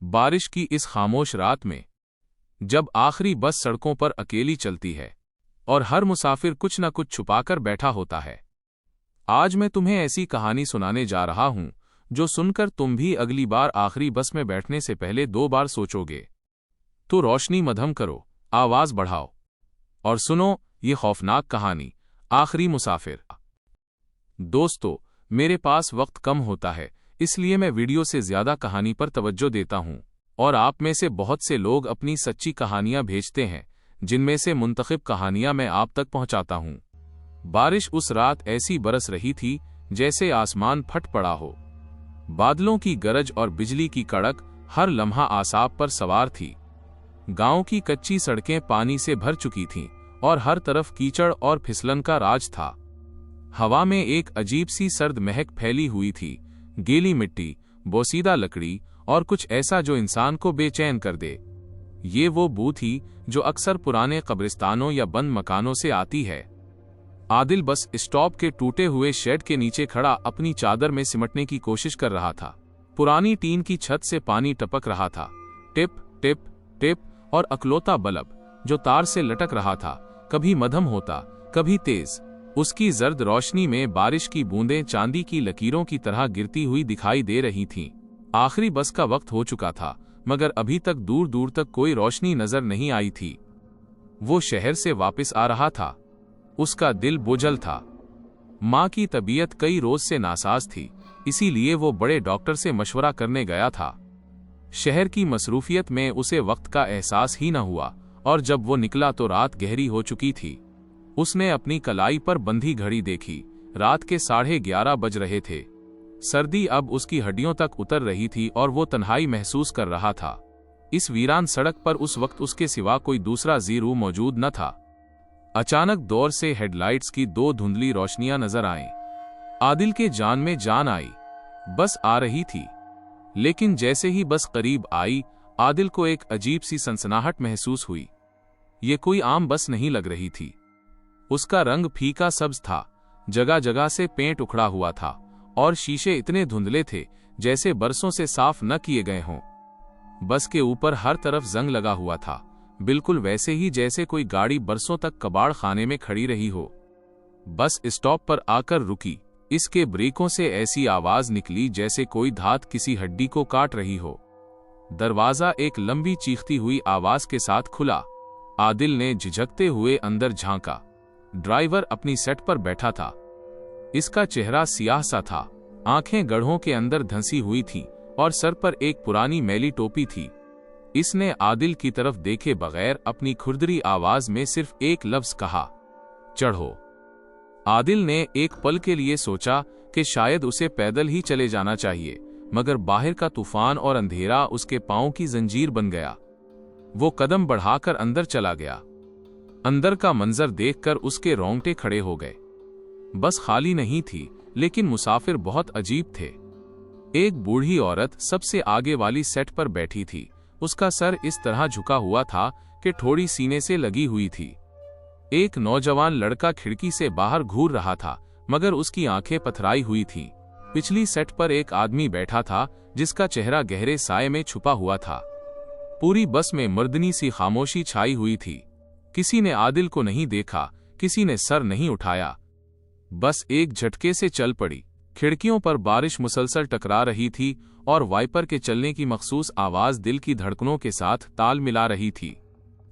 बारिश की इस खामोश रात में, जब आखिरी बस सड़कों पर अकेली चलती है और हर मुसाफिर कुछ न कुछ छुपाकर बैठा होता है, आज मैं तुम्हें ऐसी कहानी सुनाने जा रहा हूं जो सुनकर तुम भी अगली बार आखिरी बस में बैठने से पहले 2 बार सोचोगे। तो रोशनी मध्यम करो, आवाज बढ़ाओ और सुनो ये खौफनाक कहानी, आखिरी मुसाफिर। दोस्तों, मेरे पास वक्त कम होता है, इसलिए मैं वीडियो से ज्यादा कहानी पर तवज्जो देता हूं और आप में से बहुत से लोग अपनी सच्ची कहानियां भेजते हैं, जिनमें से मुंतखब कहानियां मैं आप तक पहुंचाता हूं। बारिश उस रात ऐसी बरस रही थी जैसे आसमान फट पड़ा हो। बादलों की गरज और बिजली की कड़क हर लम्हा आसाब पर सवार थी। गांव की कच्ची सड़कें पानी से भर चुकी थीं और हर तरफ कीचड़ और फिसलन का राज था। हवा में एक अजीब सी सर्द महक फैली हुई थी, गीली मिट्टी, बोसीदा लकड़ी और कुछ ऐसा जो इंसान को बेचैन कर दे। ये वो बू थी जो अक्सर पुराने कब्रिस्तानों या बंद मकानों से आती है। आदिल बस स्टॉप के टूटे हुए शेड के नीचे खड़ा अपनी चादर में सिमटने की कोशिश कर रहा था। पुरानी टीन की छत से पानी टपक रहा था, टिप टिप टिप, और अकलौता बल्ब जो तार से लटक रहा था कभी मध्यम होता, कभी तेज। उसकी जर्द रोशनी में बारिश की बूंदें चांदी की लकीरों की तरह गिरती हुई दिखाई दे रही थीं। आखिरी बस का वक्त हो चुका था, मगर अभी तक दूर दूर तक कोई रोशनी नजर नहीं आई थी। वो शहर से वापस आ रहा था। उसका दिल बोझल था। माँ की तबीयत कई रोज से नासाज थी, इसीलिए वो बड़े डॉक्टर से मशवरा करने गया था। शहर की मसरूफियत में उसे वक्त का एहसास ही न हुआ, और जब वो निकला तो रात गहरी हो चुकी थी। उसने अपनी कलाई पर बंधी घड़ी देखी। रात के 11:30 बज रहे थे। सर्दी अब उसकी हड्डियों तक उतर रही थी और वो तन्हाई महसूस कर रहा था। इस वीरान सड़क पर उस वक्त उसके सिवा कोई दूसरा ज़ीरू मौजूद न था। अचानक दौर से हेडलाइट्स की 2 धुंधली रोशनियां नजर आईं। आदिल के जान में जान आई। बस आ रही थी, लेकिन जैसे ही बस करीब आई, आदिल को एक अजीब सी सनसनाहट महसूस हुई। ये कोई आम बस नहीं लग रही थी। उसका रंग फीका सब्ज था, जगह जगह से पेंट उखड़ा हुआ था और शीशे इतने धुंधले थे जैसे बरसों से साफ न किए गए हों। बस के ऊपर हर तरफ जंग लगा हुआ था, बिल्कुल वैसे ही जैसे कोई गाड़ी बरसों तक कबाड़ खाने में खड़ी रही हो। बस स्टॉप पर आकर रुकी। इसके ब्रेकों से ऐसी आवाज निकली जैसे कोई धात किसी हड्डी को काट रही हो। दरवाजा एक लंबी चीखती हुई आवाज के साथ खुला। आदिल ने झिझकते हुए अंदर झांका। ड्राइवर अपनी सेट पर बैठा था। इसका चेहरा सियाह सा था, आंखें गड्ढों के अंदर धंसी हुई थीं और सर पर एक पुरानी मैली टोपी थी। इसने आदिल की तरफ देखे बगैर अपनी खुरदरी आवाज में सिर्फ एक लफ्ज कहा, चढ़ो। आदिल ने एक पल के लिए सोचा कि शायद उसे पैदल ही चले जाना चाहिए, मगर बाहर का तूफान और अंधेरा उसके पांव की जंजीर बन गया। वो कदम बढ़ाकर अंदर चला गया। अंदर का मंजर देखकर उसके रोंगटे खड़े हो गए। बस खाली नहीं थी, लेकिन मुसाफिर बहुत अजीब थे। एक बूढ़ी औरत सबसे आगे वाली सेट पर बैठी थी। उसका सर इस तरह झुका हुआ था कि ठोड़ी सीने से लगी हुई थी। एक नौजवान लड़का खिड़की से बाहर घूर रहा था, मगर उसकी आंखें पथराई हुई थीं। पिछली सेट पर एक आदमी बैठा था जिसका चेहरा गहरे साये में छुपा हुआ था। पूरी बस में मर्दनी सी खामोशी छाई हुई थी। किसी ने आदिल को नहीं देखा, किसी ने सर नहीं उठाया। बस एक झटके से चल पड़ी। खिड़कियों पर बारिश मुसलसल टकरा रही थी और वाइपर के चलने की मखसूस आवाज दिल की धड़कनों के साथ ताल मिला रही थी।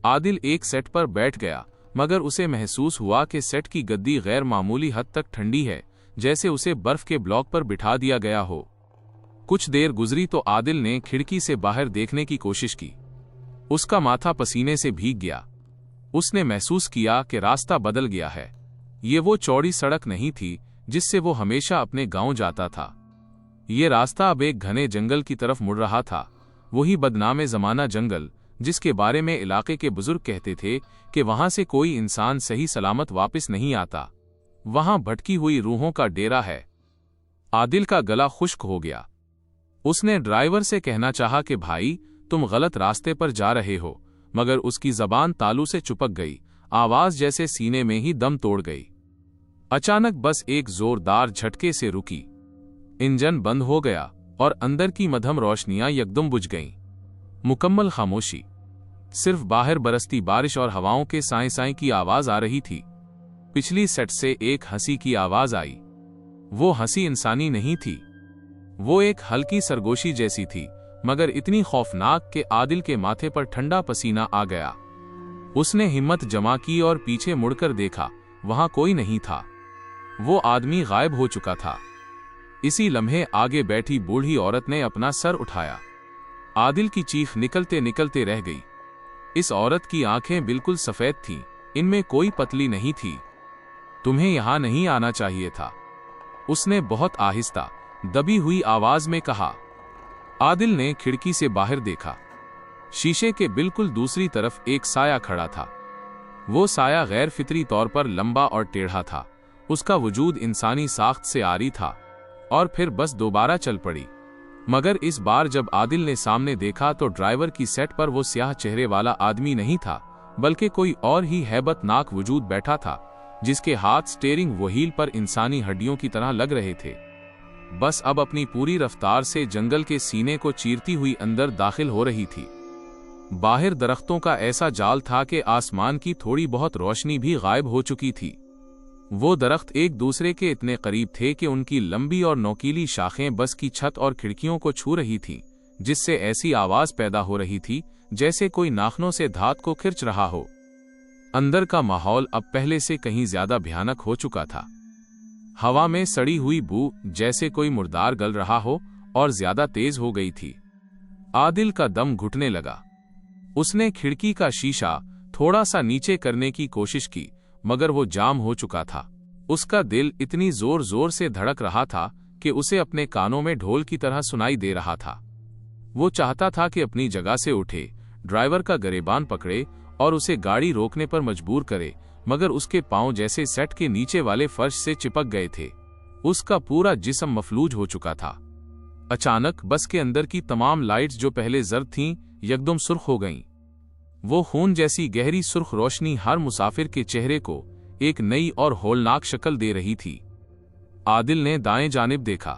आदिल एक सेट पर बैठ गया, मगर उसे महसूस हुआ कि सेट की गद्दी गैर मामूली हद तक ठंडी है, जैसे उसे बर्फ के ब्लॉक पर बिठा दिया गया हो। कुछ देर गुजरी तो आदिल ने खिड़की से बाहर देखने की कोशिश की। उसका माथा पसीने से भीग गया। उसने महसूस किया कि रास्ता बदल गया है। ये वो चौड़ी सड़क नहीं थी जिससे वो हमेशा अपने गांव जाता था। ये रास्ता अब एक घने जंगल की तरफ मुड़ रहा था। वही बदनामे जमाना जंगल जिसके बारे में इलाके के बुजुर्ग कहते थे कि वहां से कोई इंसान सही सलामत वापस नहीं आता। वहां भटकी हुई रूहों का डेरा है। आदिल का गला खुश्क हो गया। उसने ड्राइवर से कहना चाहा कि भाई, तुम गलत रास्ते पर जा रहे हो, मगर उसकी जबान तालू से चिपक गई। आवाज जैसे सीने में ही दम तोड़ गई। अचानक बस एक जोरदार झटके से रुकी। इंजन बंद हो गया और अंदर की मध्यम रोशनियां यकदम बुझ गईं। मुकम्मल खामोशी, सिर्फ बाहर बरसती बारिश और हवाओं के साए साए की आवाज आ रही थी। पिछली सेट से एक हंसी की आवाज आई। वो हंसी इंसानी नहीं थी, वो एक हल्की सरगोशी जैसी थी, मगर इतनी खौफनाक कि आदिल के माथे पर ठंडा पसीना आ गया। उसने हिम्मत जमा की और पीछे मुड़कर देखा, वहां कोई नहीं था। वो आदमी गायब हो चुका था। इसी लम्हे आगे बैठी बूढ़ी औरत ने अपना सर उठाया। आदिल की चीख निकलते निकलते रह गई। इस औरत की आंखें बिल्कुल सफेद थीं, इनमें कोई पतली नहीं थी। तुम्हें यहां नहीं आना चाहिए था, उसने बहुत आहिस्ता दबी हुई आवाज में कहा। आदिल ने खिड़की से बाहर देखा। शीशे के बिल्कुल दूसरी तरफ एक साया खड़ा था। वो साया गैर फितरी तौर पर लंबा और टेढ़ा था। उसका वजूद इंसानी साख्त से आरी था और फिर बस दोबारा चल पड़ी। मगर इस बार जब आदिल ने सामने देखा तो ड्राइवर की सेट पर वो स्याह चेहरे वाला आदमी नहीं था, बल्कि कोई और ही हैबतनाक वजूद बैठा था, जिसके हाथ स्टीयरिंग व्हील पर इंसानी हड्डियों की तरह लग रहे थे। बस अब अपनी पूरी रफ्तार से जंगल के सीने को चीरती हुई अंदर दाखिल हो रही थी। बाहर दरख्तों का ऐसा जाल था कि आसमान की थोड़ी बहुत रोशनी भी गायब हो चुकी थी। वो दरख्त एक दूसरे के इतने करीब थे कि उनकी लंबी और नोकीली शाखें बस की छत और खिड़कियों को छू रही थीं, जिससे ऐसी आवाज पैदा हो रही थी जैसे कोई नाखनों से धात को खिंच रहा हो। अंदर का माहौल अब पहले से कहीं ज्यादा भयानक हो चुका था। हवा में सड़ी हुई बू जैसे कोई मुर्दार गल रहा हो और ज्यादा तेज हो गई थी। आदिल का दम घुटने लगा। उसने खिड़की का शीशा थोड़ा सा नीचे करने की कोशिश की, मगर वो जाम हो चुका था। उसका दिल इतनी जोर जोर से धड़क रहा था कि उसे अपने कानों में ढोल की तरह सुनाई दे रहा था। वो चाहता था कि अपनी जगह से उठे, ड्राइवर का गिरेबान पकड़े और उसे गाड़ी रोकने पर मजबूर करे, मगर उसके पांव जैसे सेट के नीचे वाले फर्श से चिपक गए थे। उसका पूरा जिस्म मफलूज हो चुका था। अचानक बस के अंदर की तमाम लाइट्स जो पहले जर्द थीं, यकदम सुर्ख हो गईं। वो खून जैसी गहरी सुर्ख रोशनी हर मुसाफिर के चेहरे को एक नई और होलनाक शक्ल दे रही थी। आदिल ने दाएं जानिब देखा।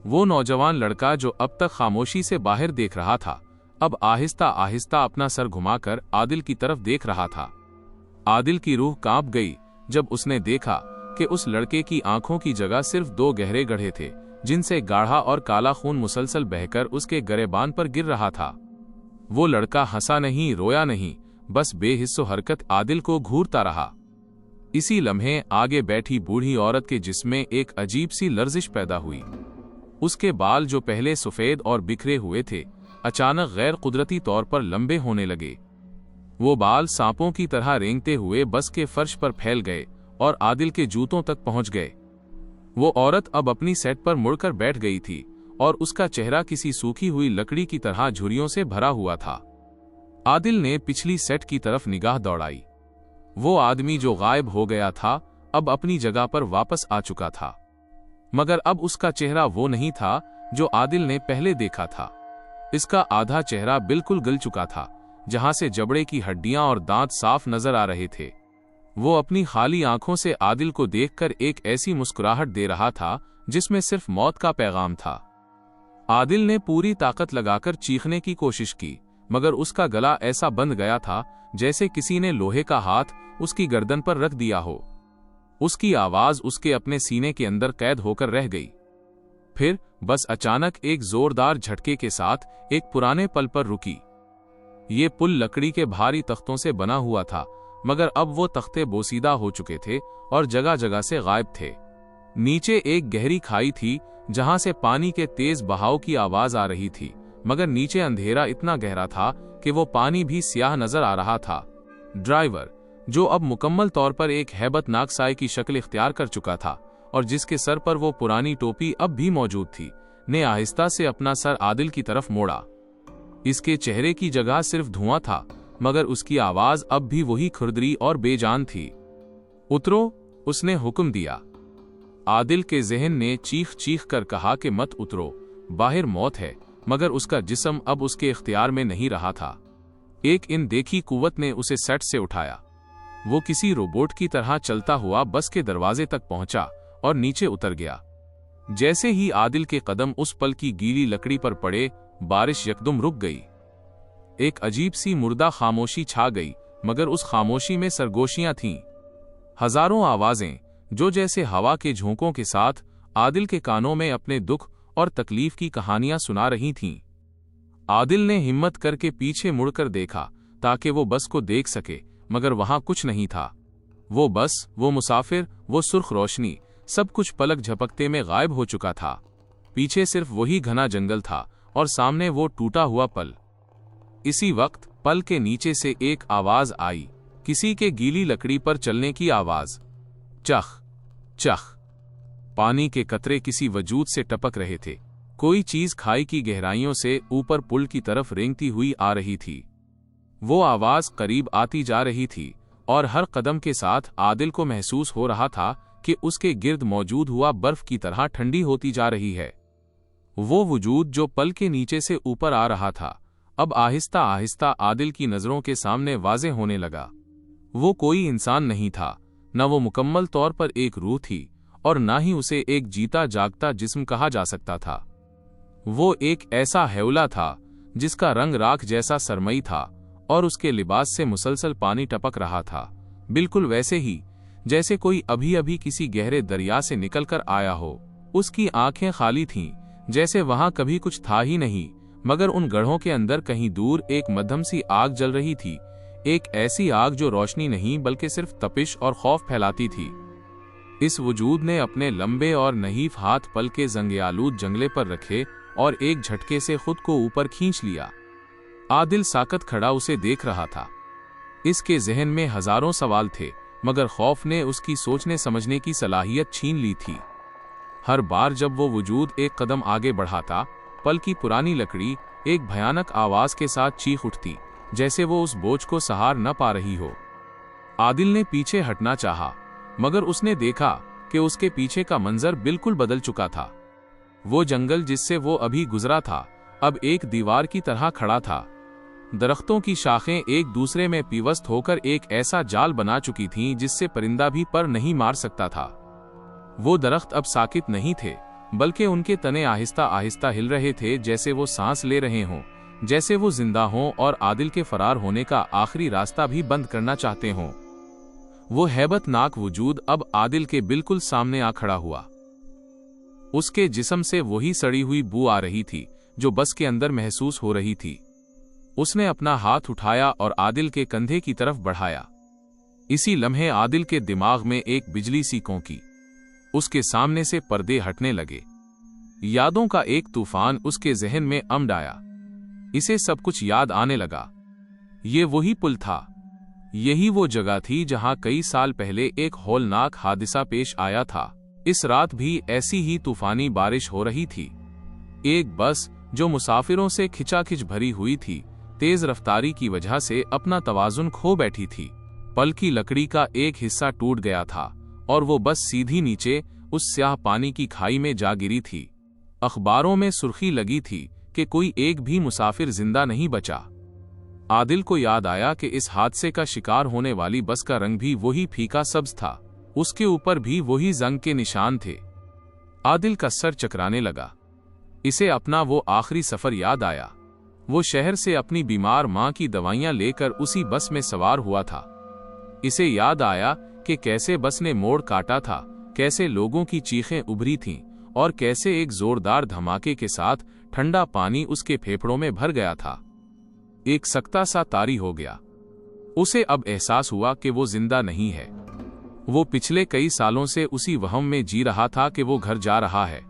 वो नौजवान लड़का जो अब तक खामोशी से बाहर देख रहा था, अब आहिस्ता आहिस्ता अपना सर घुमाकर आदिल की तरफ देख रहा था। आदिल की रूह कांप गई जब उसने देखा कि उस लड़के की आंखों की जगह सिर्फ दो गहरे गड्ढे थे, जिनसे गाढ़ा और काला खून मुसलसल बहकर उसके गिरेबान पर गिर रहा था। वो लड़का हंसा नहीं, रोया नहीं, बस बेहिस्सो हरकत आदिल को घूरता रहा। इसी लम्हे आगे बैठी बूढ़ी औरत के जिस्म में एक अजीब सी लर्जिश पैदा हुई। उसके बाल जो पहले सफेद और बिखरे हुए थे, अचानक गैर कुदरती तौर पर लंबे होने लगे। वो बाल सांपों की तरह रेंगते हुए बस के फर्श पर फैल गए और आदिल के जूतों तक पहुंच गए। वो औरत अब अपनी सेट पर मुड़कर बैठ गई थी और उसका चेहरा किसी सूखी हुई लकड़ी की तरह झुर्रियों से भरा हुआ था। आदिल ने पिछली सेट की तरफ निगाह दौड़ाई। वो आदमी जो गायब हो गया था अब अपनी जगह पर वापस आ चुका था, मगर अब उसका चेहरा वो नहीं था जो आदिल ने पहले देखा था। इसका आधा चेहरा बिल्कुल गल चुका था, जहां से जबड़े की हड्डियां और दांत साफ नजर आ रहे थे। वो अपनी खाली आंखों से आदिल को देखकर एक ऐसी मुस्कुराहट दे रहा था जिसमें सिर्फ मौत का पैगाम था। आदिल ने पूरी ताकत लगाकर चीखने की कोशिश की, मगर उसका गला ऐसा बंध गया था जैसे किसी ने लोहे का हाथ उसकी गर्दन पर रख दिया हो। उसकी आवाज उसके अपने सीने के अंदर कैद होकर रह गई। फिर बस अचानक एक जोरदार झटके के साथ एक पुराने पल पर रुकी। ये पुल लकड़ी के भारी तख्तों से बना हुआ था, मगर अब वो तख्ते बोसीदा हो चुके थे और जगह जगह से गायब थे। नीचे एक गहरी खाई थी जहां से पानी के तेज बहाव की आवाज आ रही थी, मगर नीचे अंधेरा इतना गहरा था कि वो पानी भी स्याह नजर आ रहा था। ड्राइवर, जो अब मुकम्मल तौर पर एक हैबतनाक साए की शक्ल इख्तियार कर चुका था और जिसके सर पर वो पुरानी टोपी अब भी मौजूद थी, ने आहिस्ता से अपना सर आदिल की तरफ मोड़ा। इसके चेहरे की जगह सिर्फ धुआं था, मगर उसकी आवाज अब भी वही खुरदरी और बेजान थी। उतरो, उसने हुक्म दिया। आदिल के जहन ने चीख चीख कर कहा कि मत उतरो, बाहर मौत है, मगर उसका जिस्म अब उसके इख्तियार में नहीं रहा था। एक इनदेखी कुव्वत ने उसे सेट से उठाया। वो किसी रोबोट की तरह चलता हुआ बस के दरवाजे तक पहुंचा और नीचे उतर गया। जैसे ही आदिल के कदम उस पल की गीली लकड़ी पर पड़े, बारिश यकदम रुक गई। एक अजीब सी मुर्दा खामोशी छा गई, मगर उस खामोशी में सरगोशियां थीं। हजारों आवाजें जो जैसे हवा के झोंकों के साथ आदिल के कानों में अपने दुख और तकलीफ की कहानियां सुना रही थीं। आदिल ने हिम्मत करके पीछे मुड़कर देखा ताकि वो बस को देख सके, मगर वहां कुछ नहीं था। वो बस, वो मुसाफिर, वो सुर्ख रोशनी, सब कुछ पलक झपकते में गायब हो चुका था। पीछे सिर्फ वही घना जंगल था और सामने वो टूटा हुआ पल। इसी वक्त पल के नीचे से एक आवाज आई, किसी के गीली लकड़ी पर चलने की आवाज। चख चख। पानी के कतरे किसी वजूद से टपक रहे थे। कोई चीज खाई की गहराइयों से ऊपर पुल की तरफ रेंगती हुई आ रही थी। वो आवाज करीब आती जा रही थी और हर कदम के साथ आदिल को महसूस हो रहा था कि उसके गिर्द मौजूद हुआ बर्फ की तरह ठंडी होती जा रही है। वो वजूद जो पल के नीचे से ऊपर आ रहा था, अब आहिस्ता आहिस्ता आदिल की नजरों के सामने वाज़े होने लगा। वो कोई इंसान नहीं था, न वो मुकम्मल तौर पर एक रूह थी और न ही उसे एक जीता जागता जिस्म कहा जा सकता था। वो एक ऐसा हेवला था जिसका रंग राख जैसा सरमई था और उसके लिबास से मुसलसल पानी टपक रहा था, बिल्कुल वैसे ही जैसे कोई अभी अभी किसी गहरे दरिया से निकलकर आया हो। उसकी आंखें खाली थीं, जैसे वहां कभी कुछ था ही नहीं, मगर उन गढ़ों के अंदर कहीं दूर एक मध्यम सी आग जल रही थी, एक ऐसी आग जो रोशनी नहीं बल्कि सिर्फ तपिश और खौफ फैलाती थी। इस वजूद ने अपने लंबे और नहीफ हाथ पल के जंग-ए-आलूद जंगले पर रखे और एक झटके से खुद को ऊपर खींच लिया। आदिल साकत खड़ा उसे देख रहा था। इसके जहन में हजारों सवाल थे, मगर खौफ ने उसकी सोचने समझने की सलाहियत छीन ली थी। हर बार जब वो वजूद एक कदम आगे बढ़ाता, पल की पुरानी लकड़ी एक भयानक आवाज के साथ चीख उठती, जैसे वो उस बोझ को सहार न पा रही हो। आदिल ने पीछे हटना चाहा, मगर उसने देखा कि उसके पीछे का मंजर बिल्कुल बदल चुका था। वो जंगल जिससे वो अभी गुजरा था, अब एक दीवार की तरह खड़ा था। दरख्तों की शाखें एक दूसरे में पिवस्त होकर एक ऐसा जाल बना चुकी थीं जिससे परिंदा भी पर नहीं मार सकता था। वो दरख्त अब साकित नहीं थे, बल्कि उनके तने आहिस्ता आहिस्ता हिल रहे थे, जैसे वो सांस ले रहे हों, जैसे वो जिंदा हों और आदिल के फरार होने का आखिरी रास्ता भी बंद करना चाहते हों। वो हैबतनाक वजूद अब आदिल के बिल्कुल सामने आ खड़ा हुआ। उसके जिस्म से वही सड़ी हुई बू आ रही थी जो बस के अंदर महसूस हो रही थी। उसने अपना हाथ उठाया और आदिल के कंधे की तरफ बढ़ाया। इसी लम्हे आदिल के दिमाग में एक बिजली सी कौंकी। उसके सामने से पर्दे हटने लगे। यादों का एक तूफान उसके जहन में अमड़ आया। इसे सब कुछ याद आने लगा। ये वही पुल था, यही वो जगह थी जहां कई साल पहले एक हौलनाक हादसा पेश आया था। इस रात भी ऐसी ही तूफानी बारिश हो रही थी। एक बस जो मुसाफिरों से खिंचाखिंच भरी हुई थी, तेज रफ्तारी की वजह से अपना तवाजुन खो बैठी थी। पल की लकड़ी का एक हिस्सा टूट गया था और वो बस सीधी नीचे उस स्याह पानी की खाई में जा गिरी थी। अखबारों में सुर्खी लगी थी कि कोई एक भी मुसाफिर जिंदा नहीं बचा। आदिल को याद आया कि इस हादसे का शिकार होने वाली बस का रंग भी वही फीका सब्ज था, उसके ऊपर भी वही जंग के निशान थे। आदिल का सर चकराने लगा। इसे अपना वो आखिरी सफर याद आया। वो शहर से अपनी बीमार मां की दवाइयां लेकर उसी बस में सवार हुआ था। इसे याद आया कि कैसे बस ने मोड़ काटा था, कैसे लोगों की चीखें उभरी थीं और कैसे एक जोरदार धमाके के साथ ठंडा पानी उसके फेफड़ों में भर गया था। एक सकता सा तारी हो गया। उसे अब एहसास हुआ कि वो जिंदा नहीं है। वो पिछले कई सालों से उसी वहम में जी रहा था कि वो घर जा रहा है।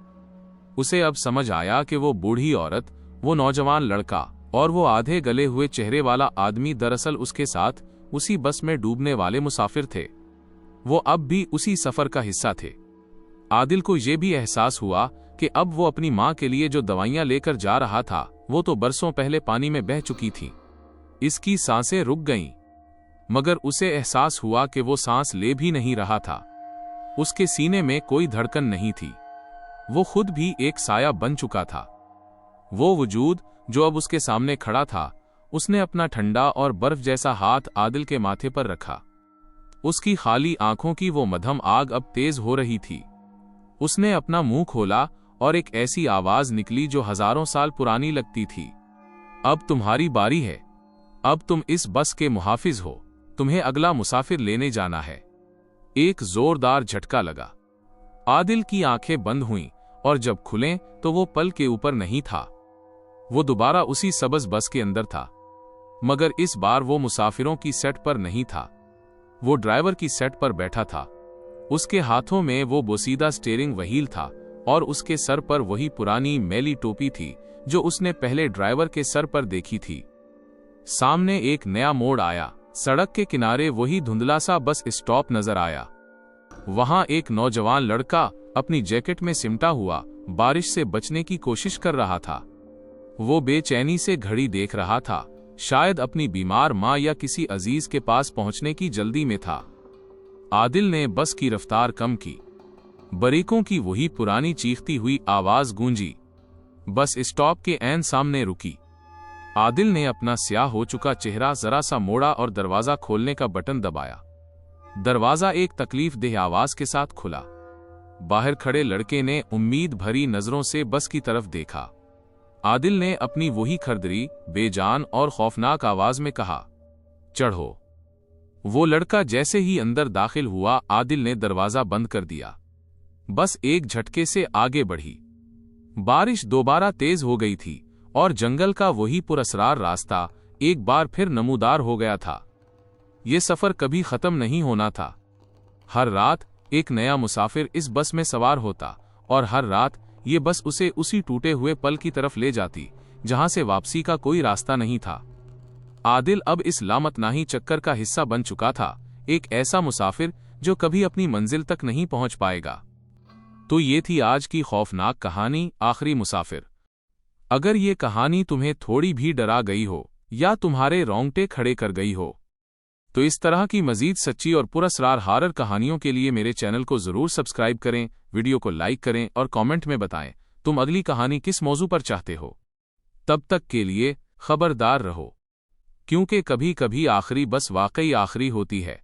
उसे अब समझ आया कि वो बूढ़ी औरत, वो नौजवान लड़का और वो आधे गले हुए चेहरे वाला आदमी दरअसल उसके साथ उसी बस में डूबने वाले मुसाफिर थे। वो अब भी उसी सफर का हिस्सा थे। आदिल को ये भी एहसास हुआ कि अब वो अपनी मां के लिए जो दवाइयां लेकर जा रहा था, वो तो बरसों पहले पानी में बह चुकी थी। इसकी सांसें रुक गईं, मगर उसे एहसास हुआ कि वो सांस ले भी नहीं रहा था। उसके सीने में कोई धड़कन नहीं थी। वो खुद भी एक साया बन चुका था। वो वजूद जो अब उसके सामने खड़ा था, उसने अपना ठंडा और बर्फ जैसा हाथ आदिल के माथे पर रखा। उसकी खाली आंखों की वो मध्यम आग अब तेज हो रही थी। उसने अपना मुंह खोला और एक ऐसी आवाज निकली जो हजारों साल पुरानी लगती थी। अब तुम्हारी बारी है। अब तुम इस बस के मुहाफिज हो, तुम्हें अगला मुसाफिर लेने जाना है। एक जोरदार झटका लगा। आदिल की आंखें बंद हुईं और जब खुलें तो वो पल के ऊपर नहीं था। वो दोबारा उसी सबज बस के अंदर था, मगर इस बार वो मुसाफिरों की सेट पर नहीं था। वो ड्राइवर की सेट पर बैठा था। उसके हाथों में वो बोसीदा स्टीयरिंग व्हील था और उसके सर पर वही पुरानी मैली टोपी थी जो उसने पहले ड्राइवर के सर पर देखी थी। सामने एक नया मोड़ आया। सड़क के किनारे वही धुंधला सा बस स्टॉप नजर आया। वहां एक नौजवान लड़का अपनी जैकेट में सिमटा हुआ बारिश से बचने की कोशिश कर रहा था। वो बेचैनी से घड़ी देख रहा था, शायद अपनी बीमार मां या किसी अजीज के पास पहुंचने की जल्दी में था। आदिल ने बस की रफ्तार कम की। बरीकों की वही पुरानी चीखती हुई आवाज गूंजी। बस स्टॉप के ऐन सामने रुकी। आदिल ने अपना स्याह हो चुका चेहरा जरा सा मोड़ा और दरवाजा खोलने का बटन दबाया। दरवाजा एक तकलीफदेह आवाज के साथ खुला। बाहर खड़े लड़के ने उम्मीद भरी नजरों से बस की तरफ देखा। आदिल ने अपनी वही खरदरी, बेजान और खौफनाक आवाज में कहा, चढ़ो। वो लड़का जैसे ही अंदर दाखिल हुआ, आदिल ने दरवाजा बंद कर दिया। बस एक झटके से आगे बढ़ी। बारिश दोबारा तेज हो गई थी और जंगल का वही पुरअसरार रास्ता एक बार फिर नमूदार हो गया था। ये सफर कभी खत्म नहीं होना था। हर रात एक नया मुसाफिर इस बस में सवार होता और हर रात ये बस उसे उसी टूटे हुए पल की तरफ ले जाती जहां से वापसी का कोई रास्ता नहीं था। आदिल अब इस लामतनाही चक्कर का हिस्सा बन चुका था, एक ऐसा मुसाफिर जो कभी अपनी मंजिल तक नहीं पहुंच पाएगा। तो ये थी आज की खौफनाक कहानी, आखिरी मुसाफिर। अगर ये कहानी तुम्हें थोड़ी भी डरा गई हो या तुम्हारे रोंगटे खड़े कर गई हो, तो इस तरह की मजीद सच्ची और पुरअसरार हॉरर कहानियों के लिए मेरे चैनल को जरूर सब्सक्राइब करें, वीडियो को लाइक करें और कमेंट में बताएं तुम अगली कहानी किस मौजू पर चाहते हो। तब तक के लिए खबरदार रहो, क्योंकि कभी कभी आखिरी बस वाकई आखिरी होती है।